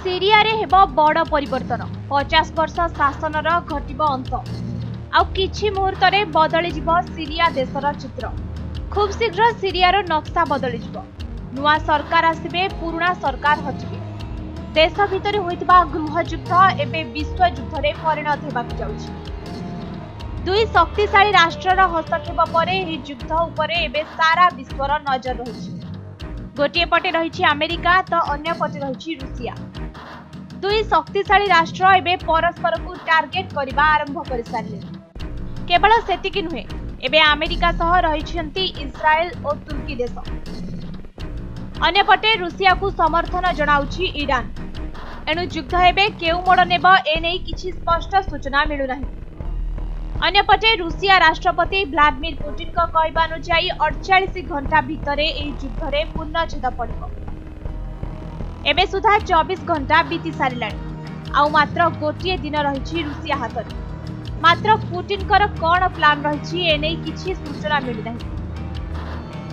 Syria रे हेबो बड़ परिवर्तन 50 वर्ष शासनर घटिबो अंत आउ किछि मुहूर्त रे बदली जिवो सीरिया देशर चित्र। खूब शीघ्र सीरियार नक्शा बदली जिवो। नुआ सरकार आसिबे, पुराना सरकार हटिबे। देश भितर होइतबा गृह युद्ध एबे विश्व युद्ध रे परिणत हेबाक जाउछि। दुई शक्तिशाली राष्ट्रर हस्तक्षेप परे एही युद्ध उपरे एबे सारा विश्वर नजर रहिछि। गोटिए पटे रहिछि अमेरिका तो अन्य पटे रहिछि रूसिया। दुई शक्तिशाली राष्ट्र एबे परस्पर को टार्गेट करबा आरंभ कर सारिले। केवल सेतिकी नुहे, एबे अमेरिका सह रहिछन्ति इस्राएल और तुर्की देश। अन्य पटे रूसिया को समर्थन जणाउछि ईरान। एणु युद्ध एबे केउ मोड़ नेब एनै किछि स्पष्ट सूचना मिलु नाही। अन्य पटे रूसिया राष्ट्रपति व्लादिमीर पुतिन को कहबा अनुसार 48 घंटा भितरे एही युद्ध रे पूर्णछेद पड़िबो। एबे सुधा 24 घंटा बीती सारिलाणी। आउ मात्र गोटिए दिन रहिछि रूसिया हातरे। मात्र पुतिन कर कोन प्लान रहिछि एनै किछि सूचना मिलु नाही।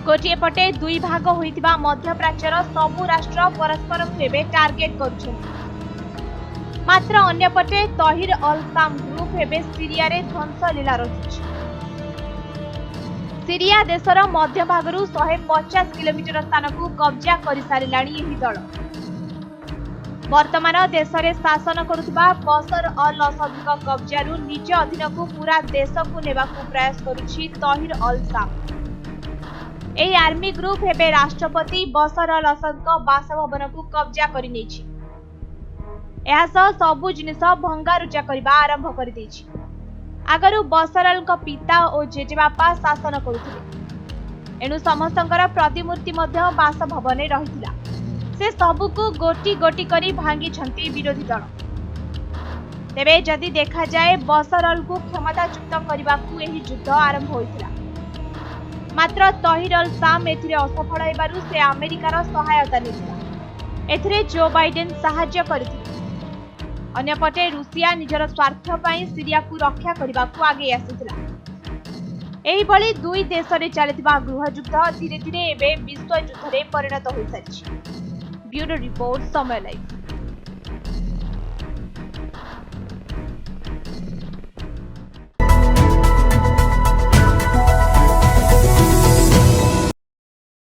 गोटिए पटे दुई भाग होइतिबा मध्य प्राच्यर सबु राष्ट्र परस्पर को एबे टार्गेट करुछन्ति। मात्र अन्य पटे तहिर अल शाम ग्रुप एबे सीरिया रे ध्वंस लीला रचुछि। सीरिया देशर मध्य भागरु 150 किलोमीटर स्थान को कब्जा करि सारिलाणी एही दल। वर्तमान देश रे शासन करुथिबा बशर अल असदक कब्जारु निज अधीन को पूरा देश को नेबाकू प्रयास करुछि तहिर अल शाम। एही आर्मी ग्रुप एबे राष्ट्रपति बशर अल असदक बासभवन को कब्जा करि नेछि। एहासह सबु जिनिस भंगारुजा करबा आरंभ कर देछि। आगरु बशर अल पिता और जेजेबापा शासन करुथिले। एणु समस्तंकर प्रतिमूर्ति मध्य बासभवन रहिथिला। से सबु को गोटी गोटी करी भांगी छंती विरोधी दल। तेबे जदि देखा जाए बशर अल को क्षमताच्युत करबाकू एही युद्ध आरंभ होइथिला। मात्र तहिर अल शाम एथिरे असफल हेबारु से अमेरिकार सहायता नेथिला। एथिरे जो बाइडेन सहाय्य करथिले। अन्य पटे रूसिया निजर स्वार्थ पई सीरिया को रक्षा करबाकू आगे आसिथिला। एही बळी दुई देश रे चलिथिबा गृह युद्ध धीरे धीरे एबे विश्व युद्ध रे परिणत होई सारिछि। ब्यूरो रिपोर्ट समय लाइव।